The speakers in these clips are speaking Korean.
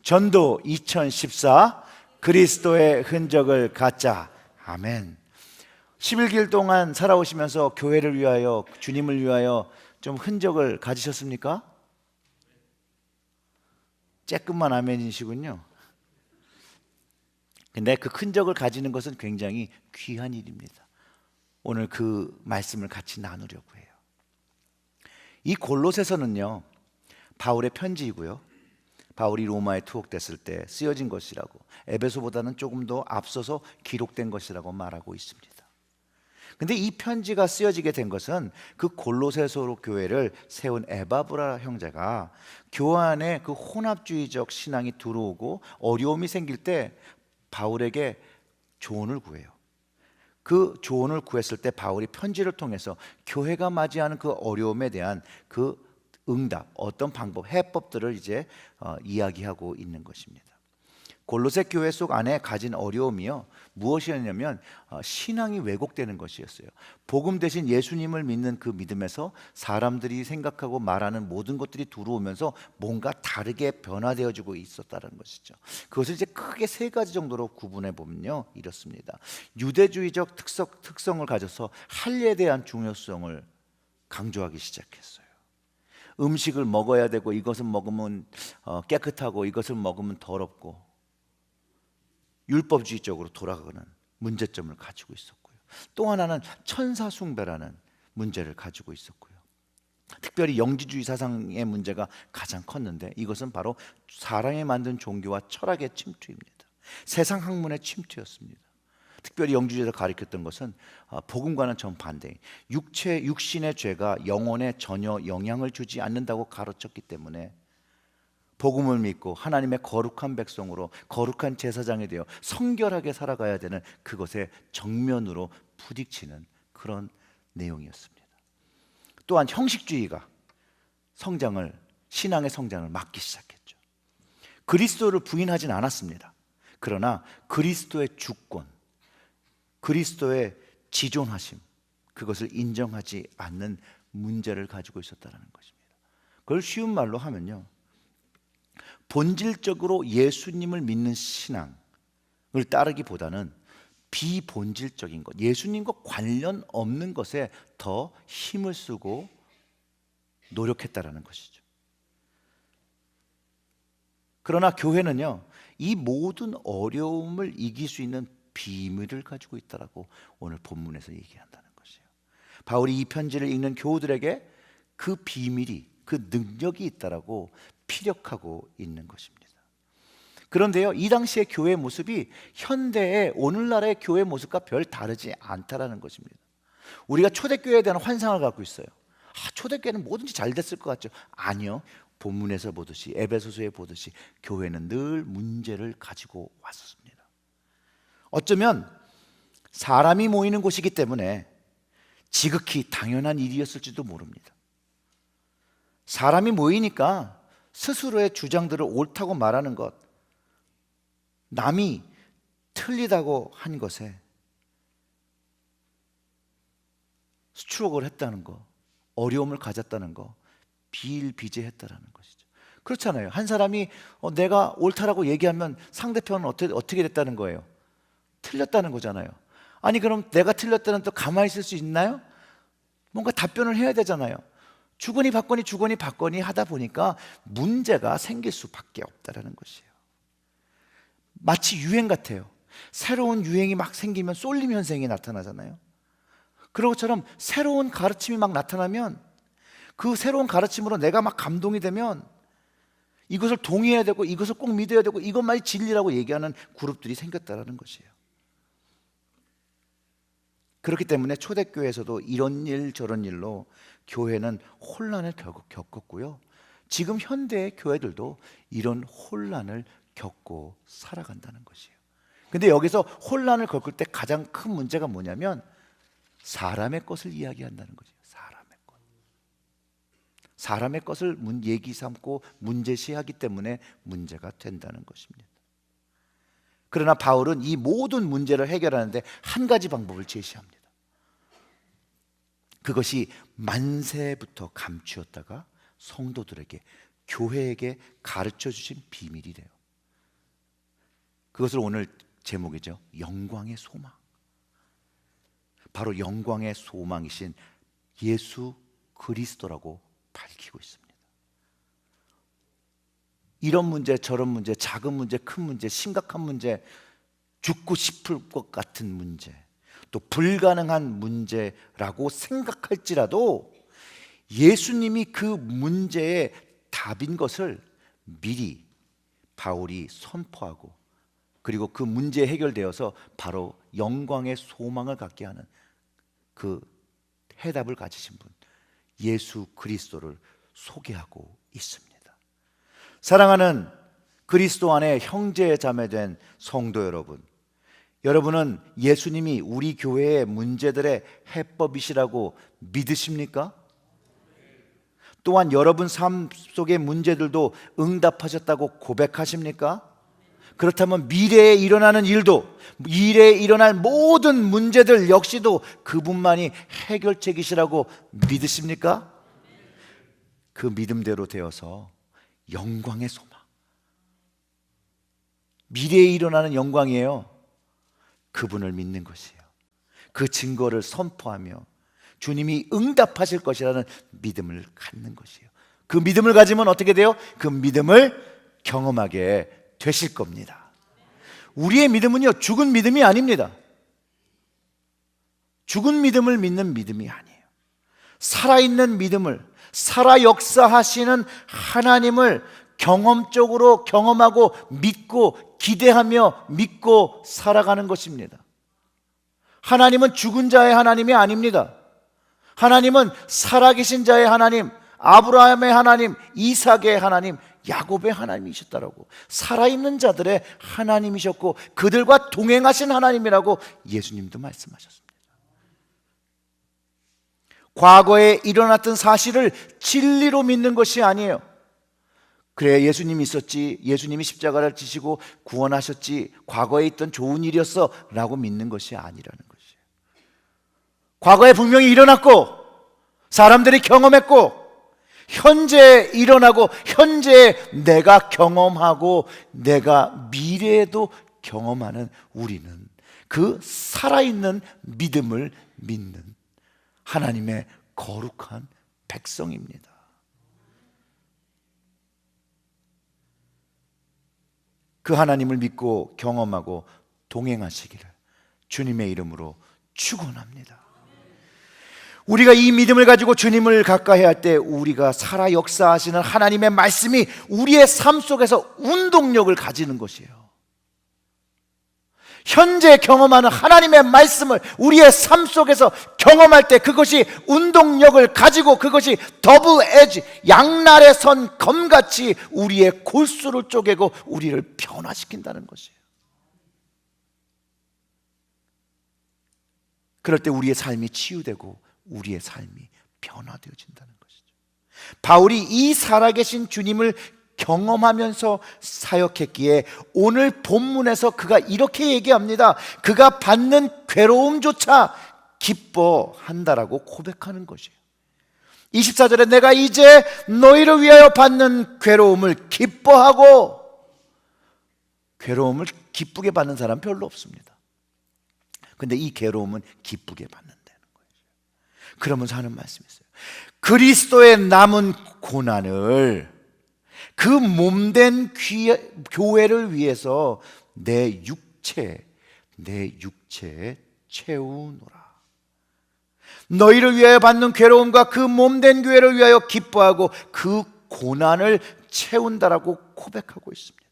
전도 2014 그리스도의 흔적을 갖자. 아멘. 11길 동안 살아오시면서 교회를 위하여, 주님을 위하여 좀 흔적을 가지셨습니까? 쬐끔만 아멘이시군요. 근데 그 흔적을 가지는 것은 굉장히 귀한 일입니다. 오늘 그 말씀을 같이 나누려고 해요. 이 골로새서는요, 바울의 편지이고요, 바울이 로마에 투옥됐을 때 쓰여진 것이라고, 에베소보다는 조금 더 앞서서 기록된 것이라고 말하고 있습니다. 근데 이 편지가 쓰여지게 된 것은 그 골로새서 교회를 세운 에바브라 형제가 교회 안에 그 혼합주의적 신앙이 들어오고 어려움이 생길 때 바울에게 조언을 구해요. 그 조언을 구했을 때 바울이 편지를 통해서 교회가 맞이하는 그 어려움에 대한 그 응답, 어떤 방법, 해법들을 이제 이야기하고 있는 것입니다. 골로새 교회 속 안에 가진 어려움이요, 무엇이었냐면 신앙이 왜곡되는 것이었어요. 복음 대신 예수님을 믿는 그 믿음에서 사람들이 생각하고 말하는 모든 것들이 들어오면서 뭔가 다르게 변화되어지고 있었다는 것이죠. 그것을 이제 크게 세 가지 정도로 구분해 보면요, 이렇습니다. 유대주의적 특성을 가져서 할례에 대한 중요성을 강조하기 시작했어요. 음식을 먹어야 되고, 이것을 먹으면 깨끗하고 이것을 먹으면 더럽고, 율법주의적으로 돌아가는 문제점을 가지고 있었고요. 또 하나는 천사숭배라는 문제를 가지고 있었고요. 특별히 영지주의 사상의 문제가 가장 컸는데, 이것은 바로 사람이 만든 종교와 철학의 침투입니다. 세상 학문의 침투였습니다. 특별히 영지주의에서 가리켰던 것은 복음과는 정반대인 육신의 죄가 영혼에 전혀 영향을 주지 않는다고 가르쳤기 때문에 복음을 믿고 하나님의 거룩한 백성으로 거룩한 제사장이 되어 성결하게 살아가야 되는 그것에 정면으로 부딪히는 그런 내용이었습니다. 또한 형식주의가 신앙의 성장을 막기 시작했죠. 그리스도를 부인하진 않았습니다. 그러나 그리스도의 주권, 그리스도의 지존하심, 그것을 인정하지 않는 문제를 가지고 있었다는 것입니다. 그걸 쉬운 말로 하면요, 본질적으로 예수님을 믿는 신앙을 따르기보다는 비본질적인 것, 예수님과 관련 없는 것에 더 힘을 쓰고 노력했다라는 것이죠. 그러나 교회는요, 이 모든 어려움을 이길 수 있는 비밀을 가지고 있다라고 오늘 본문에서 얘기한다는 것이에요. 바울이 이 편지를 읽는 교우들에게 그 비밀이, 그 능력이 있다라고 피력하고 있는 것입니다. 그런데요, 이 당시의 교회 모습이 현대의 오늘날의 교회 모습과 별 다르지 않다라는 것입니다. 우리가 초대교회에 대한 환상을 갖고 있어요. 초대교회는 뭐든지 잘 됐을 것 같죠? 아니요. 본문에서 보듯이, 에베소서에 보듯이 교회는 늘 문제를 가지고 왔었습니다. 어쩌면 사람이 모이는 곳이기 때문에 지극히 당연한 일이었을지도 모릅니다. 사람이 모이니까 스스로의 주장들을 옳다고 말하는 것, 남이 틀리다고 한 것에 스트로크를 했다는 거, 어려움을 가졌다는 거, 비일비재했다라는 것이죠. 그렇잖아요. 한 사람이 내가 옳다라고 얘기하면 상대편은 어떻게 됐다는 거예요? 틀렸다는 거잖아요. 아니, 그럼 내가 틀렸다는 또 가만히 있을 수 있나요? 뭔가 답변을 해야 되잖아요. 주거니 받거니 하다 보니까 문제가 생길 수밖에 없다라는 것이에요. 마치 유행 같아요. 새로운 유행이 막 생기면 쏠림 현상이 나타나잖아요. 그런 것처럼 새로운 가르침이 막 나타나면 그 새로운 가르침으로 내가 막 감동이 되면 이것을 동의해야 되고, 이것을 꼭 믿어야 되고, 이것만이 진리라고 얘기하는 그룹들이 생겼다라는 것이에요. 그렇기 때문에 초대교회에서도 이런 일 저런 일로 교회는 혼란을 결국 겪었고요, 지금 현대의 교회들도 이런 혼란을 겪고 살아간다는 것이에요. 근데 여기서 혼란을 겪을 때 가장 큰 문제가 뭐냐면 사람의 것을 이야기한다는 거죠. 사람의 것을 얘기 삼고 문제시하기 때문에 문제가 된다는 것입니다. 그러나 바울은 이 모든 문제를 해결하는데 한 가지 방법을 제시합니다. 그것이 만세부터 감추었다가 성도들에게 교회에게 가르쳐 주신 비밀이래요. 그것을 오늘 제목이죠. 영광의 소망. 바로 영광의 소망이신 예수 그리스도라고 밝히고 있습니다. 이런 문제, 저런 문제, 작은 문제, 큰 문제, 심각한 문제, 죽고 싶을 것 같은 문제, 또 불가능한 문제라고 생각할지라도 예수님이 그 문제의 답인 것을 미리 바울이 선포하고, 그리고 그 문제 해결되어서 바로 영광의 소망을 갖게 하는 그 해답을 가지신 분, 예수 그리스도를 소개하고 있습니다. 사랑하는 그리스도 안에 형제 자매된 성도 여러분, 여러분은 예수님이 우리 교회의 문제들의 해법이시라고 믿으십니까? 또한 여러분 삶 속의 문제들도 응답하셨다고 고백하십니까? 그렇다면 미래에 일어나는 일도, 미래에 일어날 모든 문제들 역시도 그분만이 해결책이시라고 믿으십니까? 그 믿음대로 되어서 영광의 소망, 미래에 일어나는 영광이에요. 그분을 믿는 것이에요. 그 증거를 선포하며 주님이 응답하실 것이라는 믿음을 갖는 것이에요. 그 믿음을 가지면 어떻게 돼요? 그 믿음을 경험하게 되실 겁니다. 우리의 믿음은요, 죽은 믿음이 아닙니다. 죽은 믿음을 믿는 믿음이 아니에요. 살아있는 믿음을, 살아 역사하시는 하나님을 경험적으로 경험하고 믿고 기대하며 믿고 살아가는 것입니다. 하나님은 죽은 자의 하나님이 아닙니다. 하나님은 살아계신 자의 하나님, 아브라함의 하나님, 이삭의 하나님, 야곱의 하나님이셨다라고, 살아있는 자들의 하나님이셨고 그들과 동행하신 하나님이라고 예수님도 말씀하셨습니다. 과거에 일어났던 사실을 진리로 믿는 것이 아니에요. 그래, 예수님이 있었지, 예수님이 십자가를 지시고 구원하셨지, 과거에 있던 좋은 일이었어 라고 믿는 것이 아니라는 것이에요. 과거에 분명히 일어났고 사람들이 경험했고 현재 일어나고 현재 내가 경험하고 내가 미래에도 경험하는 우리는 그 살아있는 믿음을 믿는 하나님의 거룩한 백성입니다. 그 하나님을 믿고 경험하고 동행하시기를 주님의 이름으로 축원합니다. 우리가 이 믿음을 가지고 주님을 가까이 할 때 우리가 살아 역사하시는 하나님의 말씀이 우리의 삶 속에서 운동력을 가지는 것이에요. 현재 경험하는 하나님의 말씀을 우리의 삶 속에서 경험할 때 그것이 운동력을 가지고 그것이 더블 에지, 양날의 선 검같이 우리의 골수를 쪼개고 우리를 변화시킨다는 것이에요. 그럴 때 우리의 삶이 치유되고 우리의 삶이 변화되어진다는 것이죠. 바울이 이 살아계신 주님을 경험하면서 사역했기에 오늘 본문에서 그가 이렇게 얘기합니다. 그가 받는 괴로움조차 기뻐한다라고 고백하는 것이에요. 24절에 내가 이제 너희를 위하여 받는 괴로움을 기뻐하고, 괴로움을 기쁘게 받는 사람 별로 없습니다. 근데 이 괴로움은 기쁘게 받는다는 거예요. 그러면서 하는 말씀이 있어요. 그리스도의 남은 고난을 그 몸된 교회를 위해서 내 육체에 채우노라. 너희를 위하여 받는 괴로움과 그 몸된 교회를 위하여 기뻐하고 그 고난을 채운다라고 고백하고 있습니다.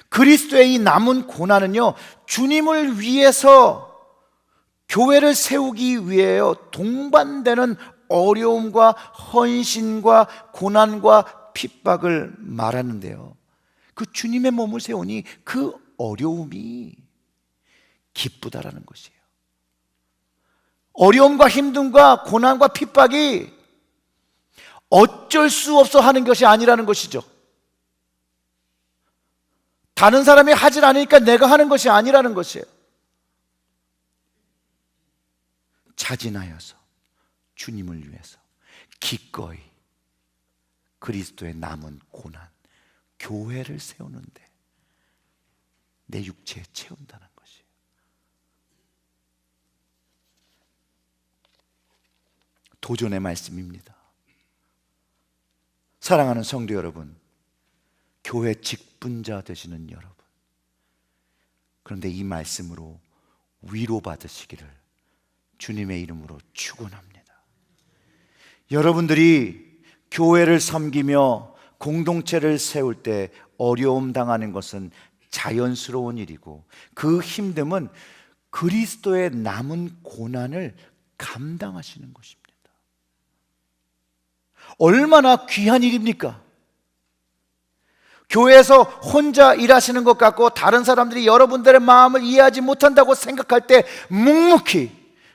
그리스도의 이 남은 고난은요, 주님을 위해서 교회를 세우기 위하여 동반되는 어려움과 헌신과 고난과 핍박을 말하는데요, 그 주님의 몸을 세우니 그 어려움이 기쁘다라는 것이에요. 어려움과 힘듦과 고난과 핍박이 어쩔 수 없어 하는 것이 아니라는 것이죠. 다른 사람이 하질 않으니까 내가 하는 것이 아니라는 것이에요. 자진하여서 주님을 위해서 기꺼이 그리스도의 남은 고난, 교회를 세우는데 내 육체에 채운다는 것이에요. 도전의 말씀입니다. 사랑하는 성도 여러분, 교회 직분자 되시는 여러분, 그런데 이 말씀으로 위로받으시기를 주님의 이름으로 축원합니다. 여러분들이 교회를 섬기며 공동체를 세울 때 어려움 당하는 것은 자연스러운 일이고, 그 힘듦은 그리스도의 남은 고난을 감당하시는 것입니다. 얼마나 귀한 일입니까? 교회에서 혼자 일하시는 것 같고 다른 사람들이 여러분들의 마음을 이해하지 못한다고 생각할 때 묵묵히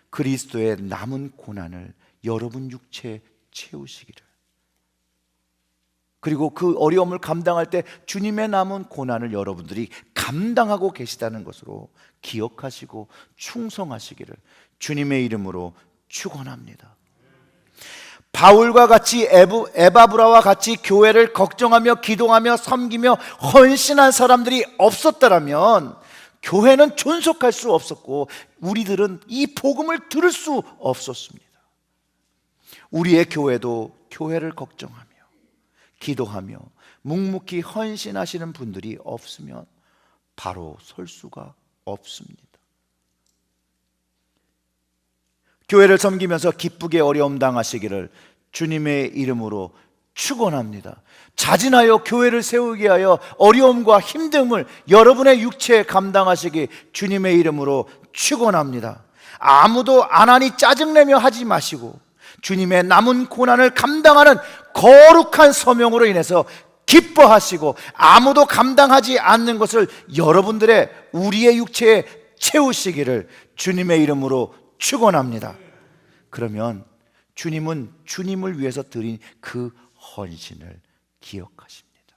그리스도의 남은 고난을 여러분 육체에 채우시기를, 그리고 그 어려움을 감당할 때 주님의 남은 고난을 여러분들이 감당하고 계시다는 것으로 기억하시고 충성하시기를 주님의 이름으로 축원합니다. 바울과 같이 에바브라와 같이 교회를 걱정하며 기도하며 섬기며 헌신한 사람들이 없었더라면 교회는 존속할 수 없었고 우리들은 이 복음을 들을 수 없었습니다. 우리의 교회도 교회를 걱정하며 기도하며 묵묵히 헌신하시는 분들이 없으면 바로 설 수가 없습니다. 교회를 섬기면서 기쁘게 어려움 당하시기를 주님의 이름으로 축원합니다. 자진하여 교회를 세우게 하여 어려움과 힘듦을 여러분의 육체에 감당하시기 주님의 이름으로 축원합니다. 아무도 안 하니 짜증내며 하지 마시고 주님의 남은 고난을 감당하는 거룩한 소명으로 인해서 기뻐하시고 아무도 감당하지 않는 것을 여러분들의 우리의 육체에 채우시기를 주님의 이름으로 축원합니다. 그러면 주님은 주님을 위해서 드린 그 헌신을 기억하십니다.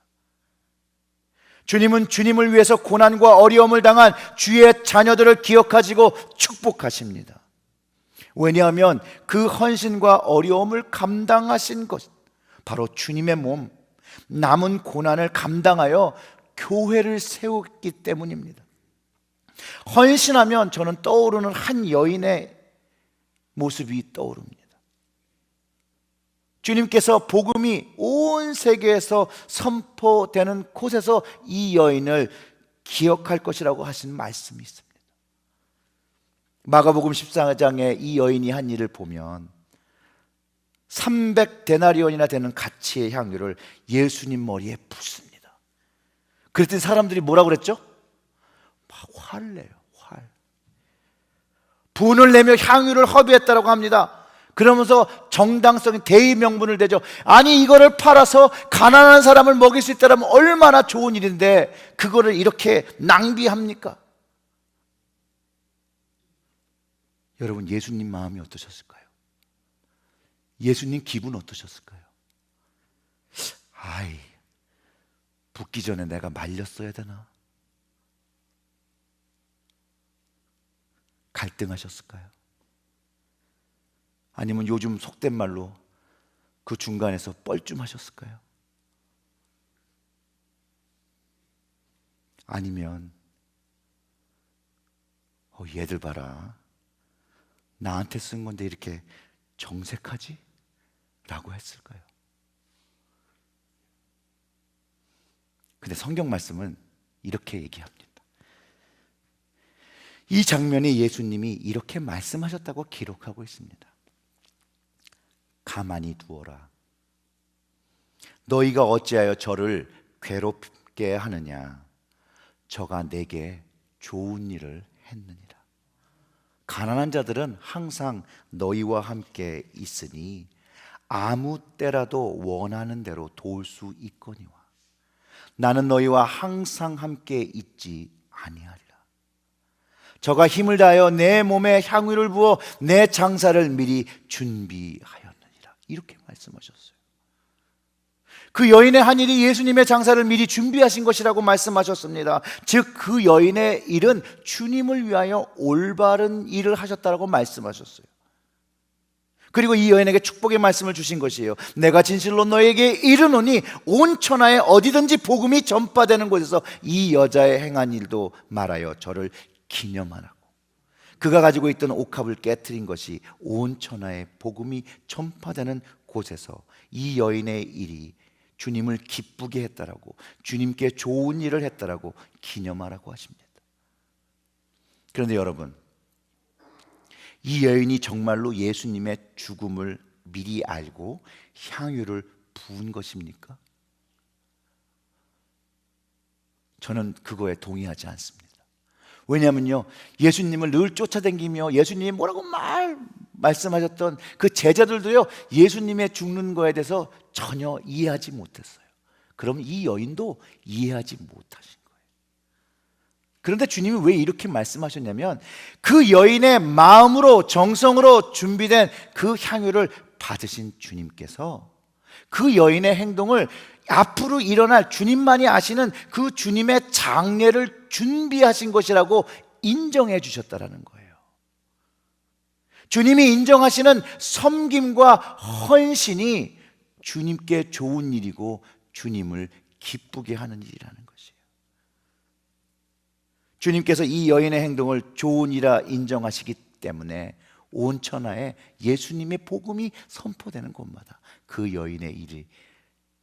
주님은 주님을 위해서 고난과 어려움을 당한 주의 자녀들을 기억하시고 축복하십니다. 왜냐하면 그 헌신과 어려움을 감당하신 것, 바로 주님의 몸, 남은 고난을 감당하여 교회를 세웠기 때문입니다. 헌신하면 저는 떠오르는 한 여인의 모습이 떠오릅니다. 주님께서 복음이 온 세계에서 선포되는 곳에서 이 여인을 기억할 것이라고 하신 말씀이 있습니다. 마가복음 14장에 이 여인이 한 일을 보면 300데나리온이나 되는 가치의 향유를 예수님 머리에 붓습니다. 그랬더니 사람들이 뭐라고 그랬죠? 막 화를 내요. 분을 내며 향유를 허비했다라고 합니다. 그러면서 정당성인 대의 명분을 대죠. 아니 이거를 팔아서 가난한 사람을 먹일 수 있다면 얼마나 좋은 일인데 그거를 이렇게 낭비합니까? 여러분, 예수님 마음이 어떠셨을까요? 예수님 기분 어떠셨을까요? 아이, 붓기 전에 내가 말렸어야 되나? 갈등하셨을까요? 아니면 요즘 속된 말로 그 중간에서 뻘쭘하셨을까요? 아니면 얘들 봐라, 나한테 쓴 건데 이렇게 정색하지? 라고 했을까요? 근데 성경 말씀은 이렇게 얘기합니다. 이 장면에 예수님이 이렇게 말씀하셨다고 기록하고 있습니다. 가만히 두어라. 너희가 어찌하여 저를 괴롭게 하느냐? 저가 내게 좋은 일을 했느니라. 가난한 자들은 항상 너희와 함께 있으니 아무 때라도 원하는 대로 도울 수 있거니와 나는 너희와 항상 함께 있지 아니하리라. 저가 힘을 다하여 내 몸에 향유를 부어 내 장사를 미리 준비하였느니라. 이렇게 말씀하셨어요. 그 여인의 한 일이 예수님의 장사를 미리 준비하신 것이라고 말씀하셨습니다. 즉 그 여인의 일은 주님을 위하여 올바른 일을 하셨다고 말씀하셨어요. 그리고 이 여인에게 축복의 말씀을 주신 것이에요. 내가 진실로 너에게 이르노니 온 천하에 어디든지 복음이 전파되는 곳에서 이 여자의 행한 일도 말하여 저를 기념하라고. 그가 가지고 있던 옥합을 깨트린 것이 온 천하에 복음이 전파되는 곳에서 이 여인의 일이 주님을 기쁘게 했다라고, 주님께 좋은 일을 했다라고 기념하라고 하십니다. 그런데 여러분, 이 여인이 정말로 예수님의 죽음을 미리 알고 향유를 부은 것입니까? 저는 그거에 동의하지 않습니다. 왜냐하면요, 예수님을 늘 쫓아다니며 예수님이 뭐라고 말씀하셨던 그 제자들도요, 예수님의 죽는 거에 대해서 전혀 이해하지 못했어요. 그럼 이 여인도 이해하지 못하신 거예요. 그런데 주님이 왜 이렇게 말씀하셨냐면, 그 여인의 마음으로 정성으로 준비된 그 향유를 받으신 주님께서 그 여인의 행동을 앞으로 일어날 주님만이 아시는 그 주님의 장례를 준비하신 것이라고 인정해 주셨다라는 거예요. 주님이 인정하시는 섬김과 헌신이 주님께 좋은 일이고 주님을 기쁘게 하는 일이라는 것이에요. 주님께서 이 여인의 행동을 좋은 일이라 인정하시기 때문에 온 천하에 예수님의 복음이 선포되는 곳마다 그 여인의 일이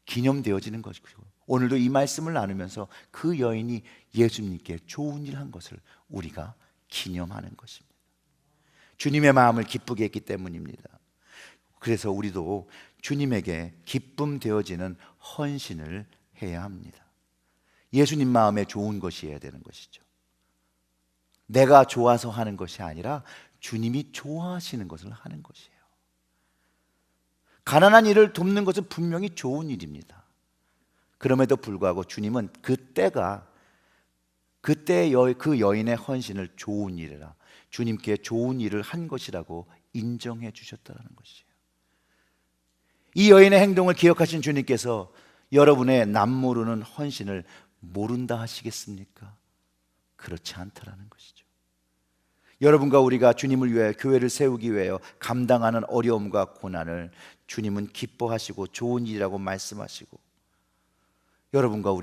기념되어지는 것이고, 오늘도 이 말씀을 나누면서 그 여인이 예수님께 좋은 일 한 것을 우리가 기념하는 것입니다. 주님의 마음을 기쁘게 했기 때문입니다. 그래서 우리도 주님에게 기쁨 되어지는 헌신을 해야 합니다. 예수님 마음에 좋은 것이어야 되는 것이죠. 내가 좋아서 하는 것이 아니라 주님이 좋아하시는 것을 하는 것이에요. 가난한 이를 돕는 것은 분명히 좋은 일입니다. 그럼에도 불구하고 주님은 그때 그 여인의 헌신을 좋은 일이라, 주님께 좋은 일을 한 것이라고 인정해 주셨다는 것이에요. 이 여인의 행동을 기억하신 주님께서 여러분의 남모르는 헌신을 모른다 하시겠습니까? 그렇지 않다라는 것이죠. 여러분과 우리가 주님을 위해 교회를 세우기 위하여 감당하는 어려움과 고난을 주님은 기뻐하시고 좋은 일이라고 말씀하시고, 여러분과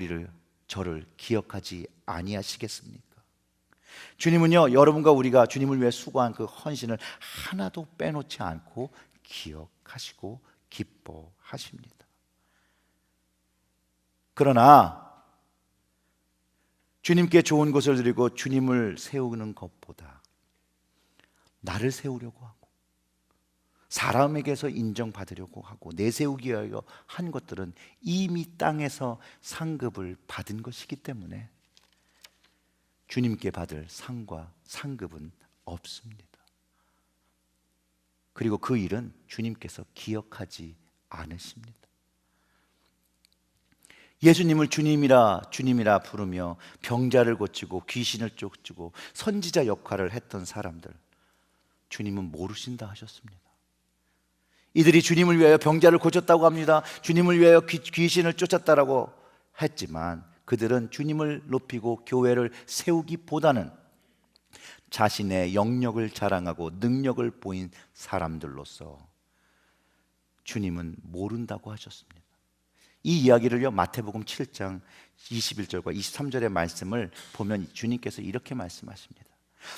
저를 기억하지 아니하시겠습니까? 주님은요, 여러분과 우리가 주님을 위해 수고한 그 헌신을 하나도 빼놓지 않고 기억하시고 기뻐하십니다. 그러나 주님께 좋은 것을 드리고 주님을 세우는 것보다 나를 세우려고 하고 사람에게서 인정받으려고 하고 내세우기 위하여 한 것들은 이미 땅에서 상급을 받은 것이기 때문에 주님께 받을 상과 상급은 없습니다. 그리고 그 일은 주님께서 기억하지 않으십니다. 예수님을 주님이라 부르며 병자를 고치고 귀신을 쫓고 선지자 역할을 했던 사람들, 주님은 모르신다 하셨습니다. 이들이 주님을 위하여 병자를 고쳤다고 합니다. 주님을 위하여 귀신을 쫓았다라고 했지만 그들은 주님을 높이고 교회를 세우기보다는 자신의 영역을 자랑하고 능력을 보인 사람들로서 주님은 모른다고 하셨습니다. 이 이야기를요, 마태복음 7장 21절과 23절의 말씀을 보면 주님께서 이렇게 말씀하십니다.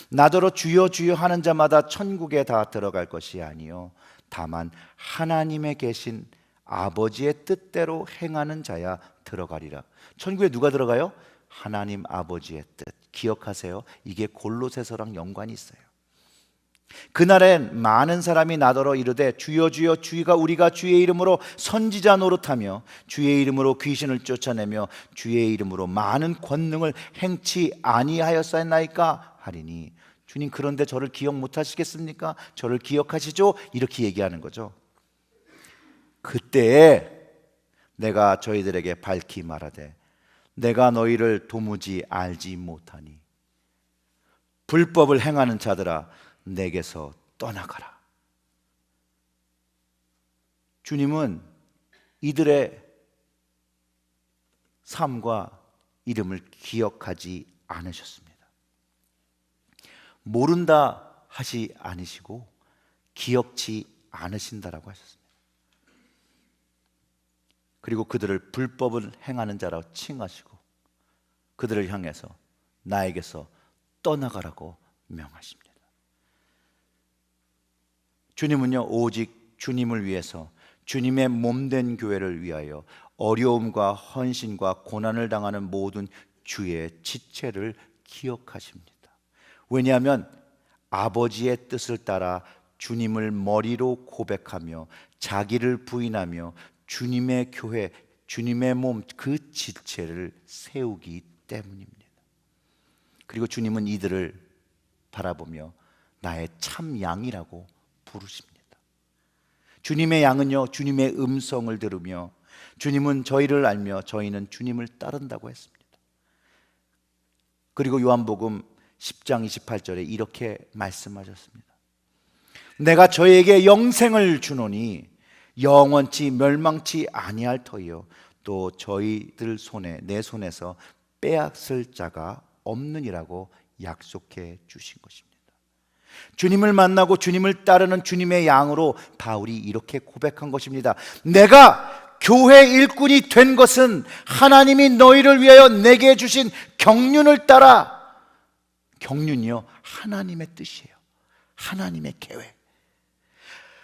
나더러 주여 주여 하는 자마다 천국에 다 들어갈 것이 아니요 다만 하나님에 계신 아버지의 뜻대로 행하는 자야 들어가리라. 천국에 누가 들어가요? 하나님 아버지의 뜻. 기억하세요. 이게 골로새서랑 연관이 있어요. 그날엔 많은 사람이 나더러 이르되 주여 주여 주가 우리가 주의 이름으로 선지자 노릇하며 주의 이름으로 귀신을 쫓아내며 주의 이름으로 많은 권능을 행치 아니하였사나이까 하리니, 주님 그런데 저를 기억 못하시겠습니까? 저를 기억하시죠? 이렇게 얘기하는 거죠. 그때에 내가 저희들에게 밝히 말하되 내가 너희를 도무지 알지 못하니 불법을 행하는 자들아 내게서 떠나가라. 주님은 이들의 삶과 이름을 기억하지 않으셨습니다. 모른다 하지 않으시고 기억치 않으신다라고 하셨습니다. 그리고 그들을 불법을 행하는 자라고 칭하시고 그들을 향해서 나에게서 떠나가라고 명하십니다. 주님은요, 오직 주님을 위해서, 주님의 몸된 교회를 위하여 어려움과 헌신과 고난을 당하는 모든 주의 지체를 기억하십니다. 왜냐하면 아버지의 뜻을 따라 주님을 머리로 고백하며 자기를 부인하며 주님의 교회, 주님의 몸 그 지체를 세우기 때문입니다. 그리고 주님은 이들을 바라보며 나의 참 양이라고 부르십니다. 주님의 양은요, 주님의 음성을 들으며 주님은 저희를 알며 저희는 주님을 따른다고 했습니다. 그리고 요한복음 10장 28절에 이렇게 말씀하셨습니다. 내가 저에게 영생을 주노니 영원치 멸망치 아니할 터이요 또 저희들 손에 내 손에서 빼앗을 자가 없느니라고 약속해 주신 것입니다. 주님을 만나고 주님을 따르는 주님의 양으로 바울이 이렇게 고백한 것입니다. 내가 교회 일꾼이 된 것은 하나님이 너희를 위하여 내게 주신 경륜을 따라, 경륜이요 하나님의 뜻이에요. 하나님의 계획,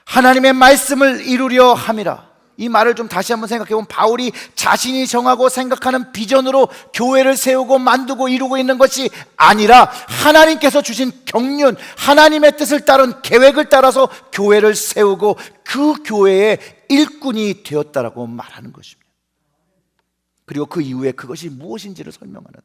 하나님의 말씀을 이루려 함이라. 이 말을 좀 다시 한번 생각해 보면 바울이 자신이 정하고 생각하는 비전으로 교회를 세우고 만들고 이루고 있는 것이 아니라 하나님께서 주신 경륜, 하나님의 뜻을 따른 계획을 따라서 교회를 세우고 그 교회의 일꾼이 되었다라고 말하는 것입니다. 그리고 그 이후에 그것이 무엇인지를 설명하는데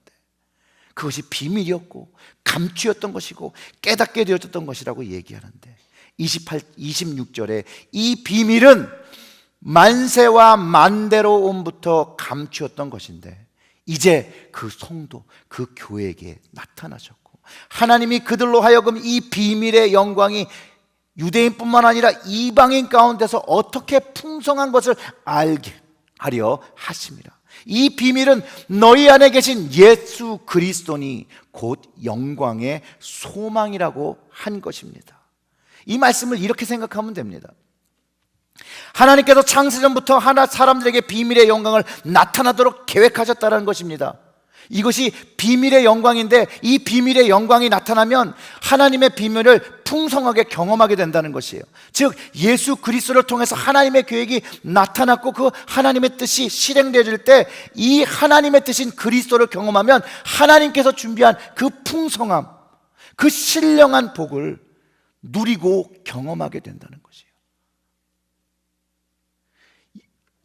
그것이 비밀이었고 감추었던 것이고 깨닫게 되어졌던 것이라고 얘기하는데 26절에 이 비밀은 만세와 만대로옴부터 감추었던 것인데 이제 그 성도, 그 교회에게 나타나셨고 하나님이 그들로 하여금 이 비밀의 영광이 유대인뿐만 아니라 이방인 가운데서 어떻게 풍성한 것을 알게 하려 하심이라. 이 비밀은 너희 안에 계신 예수 그리스도니 곧 영광의 소망이라고 한 것입니다. 이 말씀을 이렇게 생각하면 됩니다. 하나님께서 창세전부터 하나 사람들에게 비밀의 영광을 나타나도록 계획하셨다는 것입니다. 이것이 비밀의 영광인데 이 비밀의 영광이 나타나면 하나님의 비밀을 풍성하게 경험하게 된다는 것이에요. 즉 예수 그리스도를 통해서 하나님의 계획이 나타났고 그 하나님의 뜻이 실행되어질 때 이 하나님의 뜻인 그리스도를 경험하면 하나님께서 준비한 그 풍성함, 그 신령한 복을 누리고 경험하게 된다는 것이에요.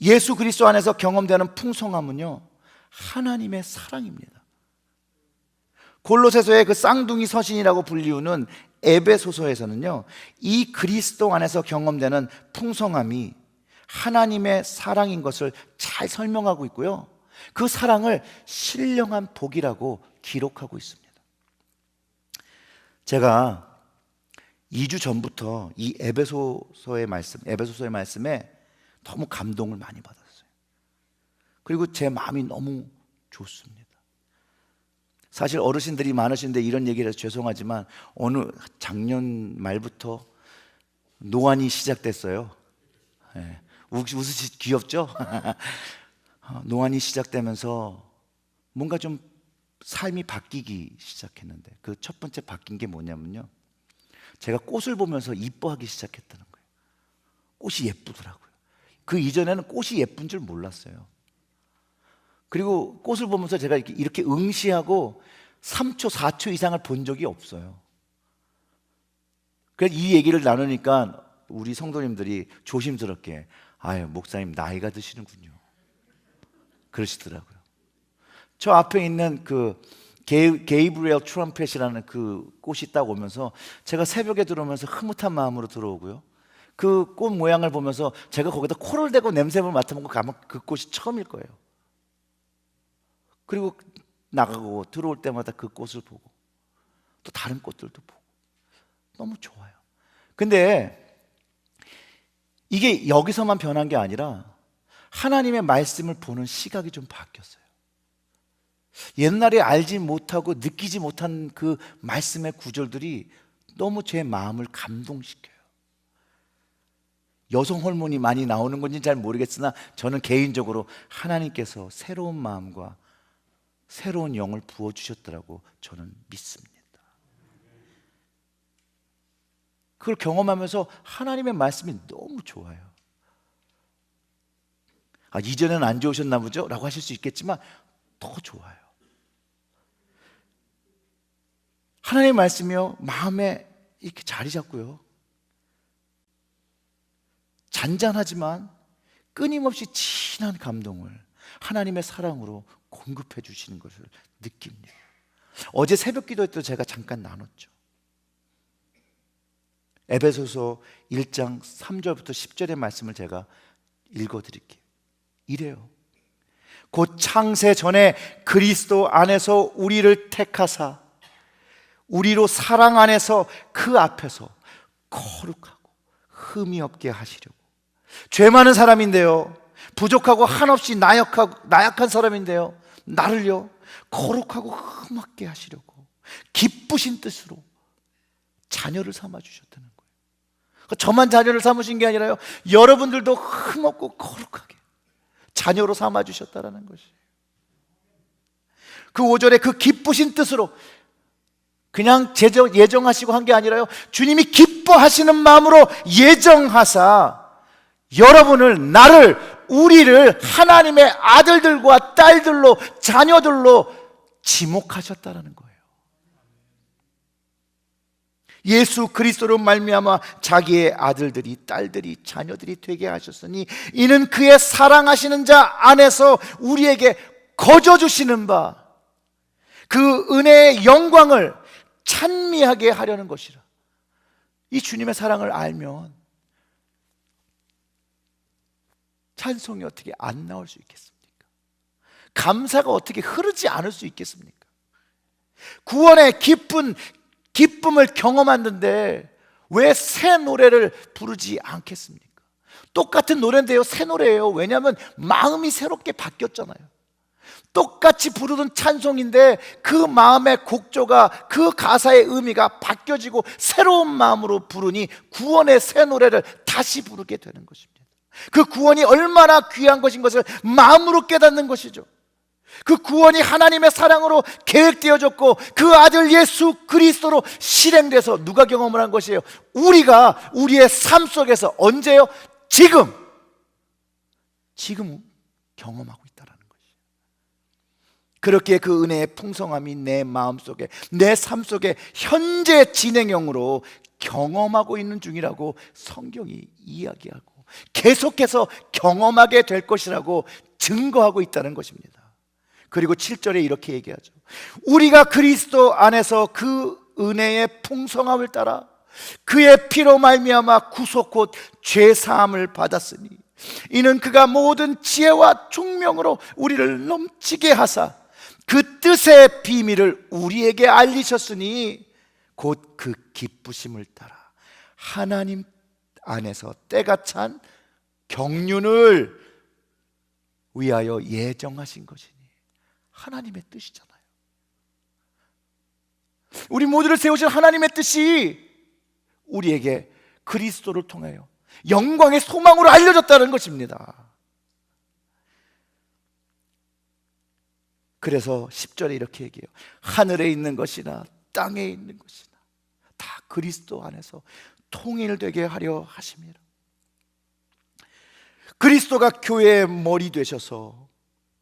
예수 그리스도 안에서 경험되는 풍성함은요 하나님의 사랑입니다. 골로새서의 그 쌍둥이 서신이라고 불리우는 에베소서에서는요 이 그리스도 안에서 경험되는 풍성함이 하나님의 사랑인 것을 잘 설명하고 있고요 그 사랑을 신령한 복이라고 기록하고 있습니다. 제가 2주 전부터 이 에베소서의 말씀에 너무 감동을 많이 받았어요. 그리고 제 마음이 너무 좋습니다. 사실 어르신들이 많으신데 이런 얘기를 해서 죄송하지만 어느 작년 말부터 노안이 시작됐어요. 네. 웃으시 귀엽죠? 노안이 시작되면서 뭔가 좀 삶이 바뀌기 시작했는데 그 첫 번째 바뀐 게 뭐냐면요 제가 꽃을 보면서 이뻐하기 시작했다는 거예요. 꽃이 예쁘더라고요. 그 이전에는 꽃이 예쁜 줄 몰랐어요. 그리고 꽃을 보면서 제가 이렇게 응시하고 3초, 4초 이상을 본 적이 없어요. 그래서 이 얘기를 나누니까 우리 성도님들이 조심스럽게 아유 목사님 나이가 드시는군요 그러시더라고요. 저 앞에 있는 그 게이브리엘 트럼펫이라는 그 꽃이 딱 오면서 제가 새벽에 들어오면서 흐뭇한 마음으로 들어오고요 그 꽃 모양을 보면서 제가 거기다 코를 대고 냄새를 맡아보고 가면 그 꽃이 처음일 거예요. 그리고 나가고 들어올 때마다 그 꽃을 보고 또 다른 꽃들도 보고 너무 좋아요. 근데 이게 여기서만 변한 게 아니라 하나님의 말씀을 보는 시각이 좀 바뀌었어요. 옛날에 알지 못하고 느끼지 못한 그 말씀의 구절들이 너무 제 마음을 감동시켜요. 여성 호르몬이 많이 나오는 건지 잘 모르겠으나 저는 개인적으로 하나님께서 새로운 마음과 새로운 영을 부어주셨더라고 저는 믿습니다. 그걸 경험하면서 하나님의 말씀이 너무 좋아요. 이전에는 안 좋으셨나 보죠? 라고 하실 수 있겠지만 더 좋아요. 하나님의 말씀이요 마음에 이렇게 자리 잡고요, 잔잔하지만 끊임없이 진한 감동을 하나님의 사랑으로 공급해 주시는 것을 느낍니다. 어제 새벽 기도회 때 제가 잠깐 나눴죠. 에베소서 1장 3절부터 10절의 말씀을 제가 읽어드릴게요. 이래요. 곧 창세 전에 그리스도 안에서 우리를 택하사 우리로 사랑 안에서 그 앞에서 거룩하고 흠이 없게 하시려고. 죄 많은 사람인데요, 부족하고 한없이 나약한 사람인데요, 나를요 거룩하고 흠 없게 하시려고 기쁘신 뜻으로 자녀를 삼아주셨다는 거예요. 저만 자녀를 삼으신 게 아니라요, 여러분들도 흠없고 거룩하게 자녀로 삼아주셨다는 것이에요. 그 5절에 그 기쁘신 뜻으로 그냥 예정하시고 한 게 아니라요, 주님이 기뻐하시는 마음으로 예정하사 여러분을, 나를, 우리를 하나님의 아들들과 딸들로, 자녀들로 지목하셨다는 거예요. 예수 그리스도로 말미암아 자기의 아들들이, 딸들이, 자녀들이 되게 하셨으니 이는 그의 사랑하시는 자 안에서 우리에게 거저 주시는 바 그 은혜의 영광을 찬미하게 하려는 것이라. 이 주님의 사랑을 알면 찬송이 어떻게 안 나올 수 있겠습니까? 감사가 어떻게 흐르지 않을 수 있겠습니까? 구원의 기쁨을 경험하는데 왜 새 노래를 부르지 않겠습니까? 똑같은 노래인데요, 새 노래예요. 왜냐하면 마음이 새롭게 바뀌었잖아요. 똑같이 부르던 찬송인데 그 마음의 곡조가, 그 가사의 의미가 바뀌어지고 새로운 마음으로 부르니 구원의 새 노래를 다시 부르게 되는 것입니다. 그 구원이 얼마나 귀한 것인 것을 마음으로 깨닫는 것이죠. 그 구원이 하나님의 사랑으로 계획되어졌고 그 아들 예수 그리스도로 실행돼서 누가 경험을 한 것이에요? 우리가 우리의 삶 속에서 언제요? 지금 경험하고 있다는 것이에요. 그렇게 그 은혜의 풍성함이 내 마음속에, 내 삶 속에 현재 진행형으로 경험하고 있는 중이라고 성경이 이야기하고 계속해서 경험하게 될 것이라고 증거하고 있다는 것입니다. 그리고 7절에 이렇게 얘기하죠. 우리가 그리스도 안에서 그 은혜의 풍성함을 따라 그의 피로 말미암아 구속 곧 죄사함을 받았으니 이는 그가 모든 지혜와 총명으로 우리를 넘치게 하사 그 뜻의 비밀을 우리에게 알리셨으니 곧 그 기쁘심을 따라 하나님 안에서 때가 찬 경륜을 위하여 예정하신 것이니 하나님의 뜻이잖아요. 우리 모두를 세우신 하나님의 뜻이 우리에게 그리스도를 통하여 영광의 소망으로 알려졌다는 것입니다. 그래서 10절에 이렇게 얘기해요. 하늘에 있는 것이나 땅에 있는 것이나 다 그리스도 안에서 통일되게 하려 하심이라. 그리스도가 교회의 머리 되셔서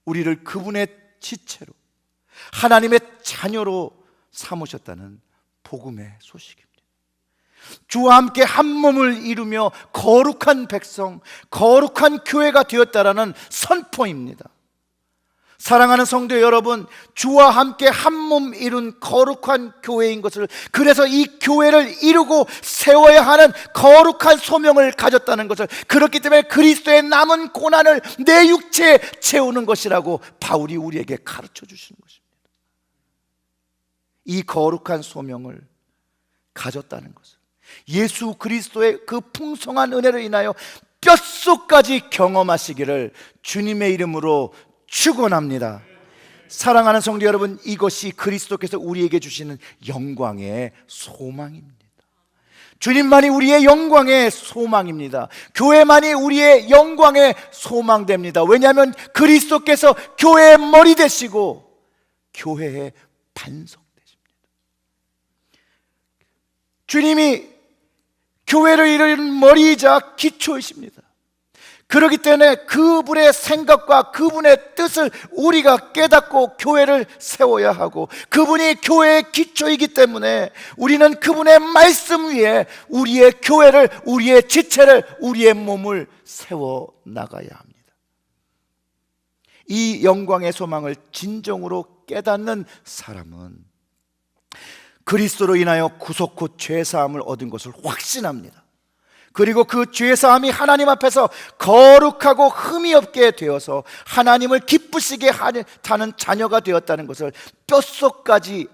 우리를 그분의 지체로 하나님의 자녀로 삼으셨다는 복음의 소식입니다. 주와 함께 한 몸을 이루며 거룩한 백성, 거룩한 교회가 되었다라는 선포입니다. 사랑하는 성도 여러분, 주와 함께 한 몸 이룬 거룩한 교회인 것을, 그래서 이 교회를 이루고 세워야 하는 거룩한 소명을 가졌다는 것을, 그렇기 때문에 그리스도의 남은 고난을 내 육체에 채우는 것이라고 바울이 우리에게 가르쳐 주시는 것입니다. 이 거룩한 소명을 가졌다는 것을, 예수 그리스도의 그 풍성한 은혜로 인하여 뼛속까지 경험하시기를 주님의 이름으로 축원합니다. 사랑하는 성도 여러분, 이것이 그리스도께서 우리에게 주시는 영광의 소망입니다. 주님만이 우리의 영광의 소망입니다. 교회만이 우리의 영광의 소망됩니다. 왜냐하면 그리스도께서 교회의 머리 되시고 교회의 반석 되십니다. 주님이 교회를 이루는 머리이자 기초이십니다. 그렇기 때문에 그분의 생각과 그분의 뜻을 우리가 깨닫고 교회를 세워야 하고, 그분이 교회의 기초이기 때문에 우리는 그분의 말씀 위에 우리의 교회를, 우리의 지체를, 우리의 몸을 세워 나가야 합니다. 이 영광의 소망을 진정으로 깨닫는 사람은 그리스도로 인하여 구속 후 죄사함을 얻은 것을 확신합니다. 그리고 그 죄사함이 하나님 앞에서 거룩하고 흠이 없게 되어서 하나님을 기쁘시게 하는 자녀가 되었다는 것을 뼛속까지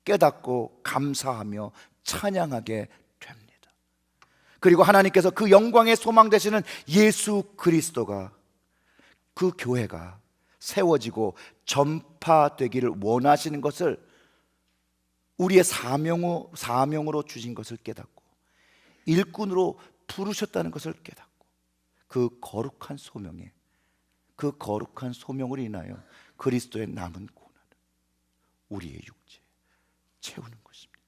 깨닫고 감사하며 찬양하게 됩니다. 그리고 하나님께서 그 영광의 소망 되시는 예수 그리스도가, 그 교회가 세워지고 전파되기를 원하시는 것을, 우리의 사명으로 주신 것을 깨닫고 일꾼으로 부르셨다는 것을 깨닫고 그 거룩한 소명에, 그 거룩한 소명으로 인하여 그리스도의 남은 고난을 우리의 육체에 채우는 것입니다.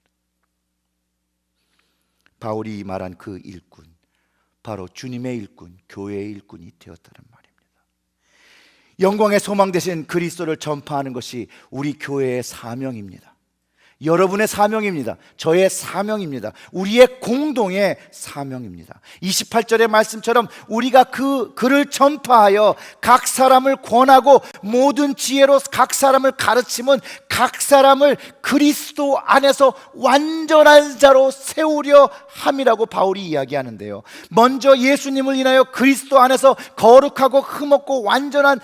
바울이 말한 그 일꾼, 바로 주님의 일꾼, 교회의 일꾼이 되었다는 말입니다. 영광의 소망 되신 그리스도를 전파하는 것이 우리 교회의 사명입니다. 여러분의 사명입니다. 저의 사명입니다. 우리의 공동의 사명입니다. 28절의 말씀처럼 우리가 그를 전파하여 각 사람을 권하고 모든 지혜로 각 사람을 가르치면 각 사람을 그리스도 안에서 완전한 자로 세우려 함이라고 바울이 이야기하는데요. 먼저 예수님을 인하여 그리스도 안에서 거룩하고 흠없고 완전한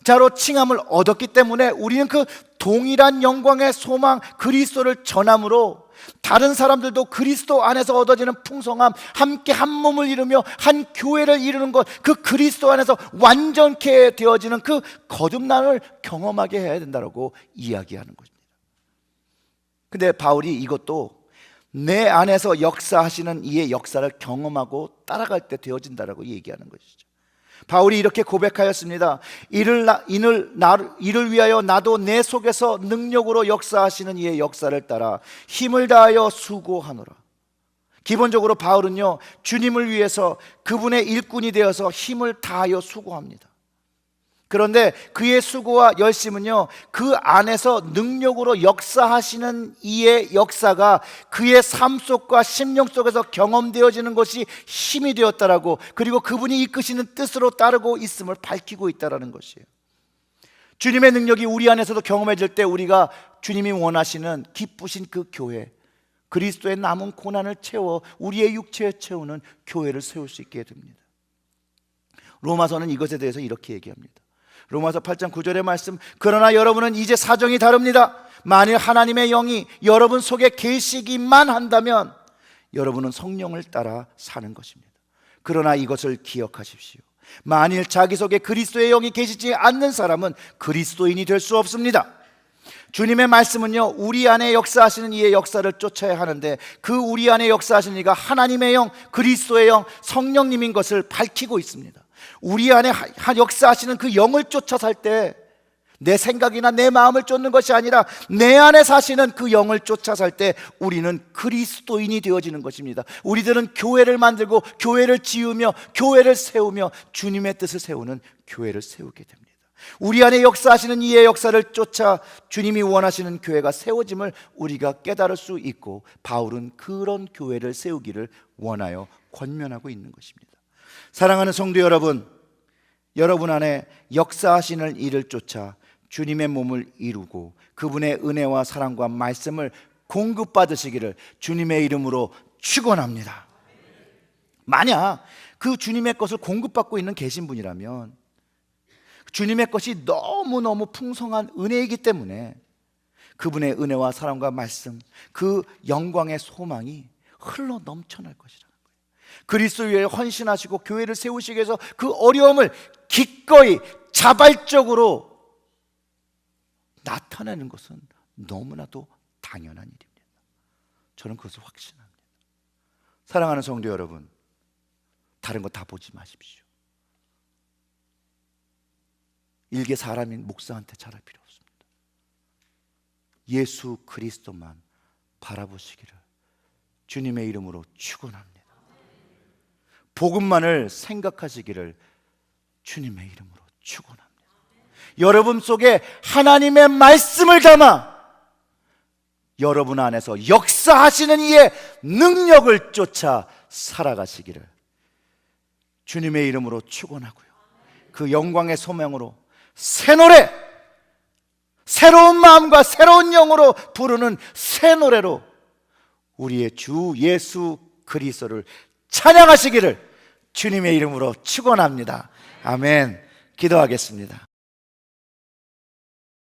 자로 칭함을 얻었기 때문에 우리는 그 동일한 영광의 소망 그리스도를 전함으로 다른 사람들도 그리스도 안에서 얻어지는 풍성함, 함께 한 몸을 이루며 한 교회를 이루는 것, 그 그리스도 안에서 완전케 되어지는 그 거듭남을 경험하게 해야 된다고 이야기하는 것입니다. 근데 바울이 이것도 내 안에서 역사하시는 이의 역사를 경험하고 따라갈 때 되어진다라고 얘기하는 것이죠. 바울이 이렇게 고백하였습니다. 이를 위하여 나도 내 속에서 능력으로 역사하시는 이의 역사를 따라 힘을 다하여 수고하노라. 기본적으로 바울은요, 주님을 위해서 그분의 일꾼이 되어서 힘을 다하여 수고합니다. 그런데 그의 수고와 열심은요, 그 안에서 능력으로 역사하시는 이의 역사가 그의 삶 속과 심령 속에서 경험되어지는 것이 힘이 되었다라고, 그리고 그분이 이끄시는 뜻으로 따르고 있음을 밝히고 있다라는 것이에요. 주님의 능력이 우리 안에서도 경험해질 때 우리가 주님이 원하시는 기쁘신 그 교회, 그리스도의 남은 고난을 채워 우리의 육체에 채우는 교회를 세울 수 있게 됩니다. 로마서는 이것에 대해서 이렇게 얘기합니다. 로마서 8장 9절의 말씀, 그러나 여러분은 이제 사정이 다릅니다. 만일 하나님의 영이 여러분 속에 계시기만 한다면 여러분은 성령을 따라 사는 것입니다. 그러나 이것을 기억하십시오. 만일 자기 속에 그리스도의 영이 계시지 않는 사람은 그리스도인이 될 수 없습니다. 주님의 말씀은요, 우리 안에 역사하시는 이의 역사를 쫓아야 하는데 그 우리 안에 역사하시는 이가 하나님의 영, 그리스도의 영, 성령님인 것을 밝히고 있습니다. 우리 안에 역사하시는 그 영을 쫓아 살 때 내 생각이나 내 마음을 쫓는 것이 아니라 내 안에 사시는 그 영을 쫓아 살 때 우리는 그리스도인이 되어지는 것입니다. 우리들은 교회를 만들고 교회를 지으며 교회를 세우며 주님의 뜻을 세우는 교회를 세우게 됩니다. 우리 안에 역사하시는 이의 역사를 쫓아 주님이 원하시는 교회가 세워짐을 우리가 깨달을 수 있고, 바울은 그런 교회를 세우기를 원하여 권면하고 있는 것입니다. 사랑하는 성도 여러분, 여러분 안에 역사하시는 이를 쫓아 주님의 몸을 이루고 그분의 은혜와 사랑과 말씀을 공급받으시기를 주님의 이름으로 축원합니다. 만약 그 주님의 것을 공급받고 있는 계신 분이라면 주님의 것이 너무너무 풍성한 은혜이기 때문에 그분의 은혜와 사랑과 말씀, 그 영광의 소망이 흘러 넘쳐날 것이라는 거예요. 그리스도 위에 헌신하시고 교회를 세우시기 위해서 그 어려움을 기꺼이 자발적으로 나타내는 것은 너무나도 당연한 일입니다. 저는 그것을 확신합니다. 사랑하는 성도 여러분, 다른 거 다 보지 마십시오. 일개 사람인 목사한테 잘할 필요 없습니다. 예수 그리스도만 바라보시기를 주님의 이름으로 축원합니다. 복음만을 생각하시기를 주님의 이름으로 축원합니다. 여러분 속에 하나님의 말씀을 담아 여러분 안에서 역사하시는 이의 능력을 쫓아 살아가시기를 주님의 이름으로 축원하고요. 그 영광의 소명으로 새 노래, 새로운 마음과 새로운 영으로 부르는 새 노래로 우리의 주 예수 그리스도를 찬양하시기를 주님의 이름으로 축원합니다. 아멘. 기도하겠습니다.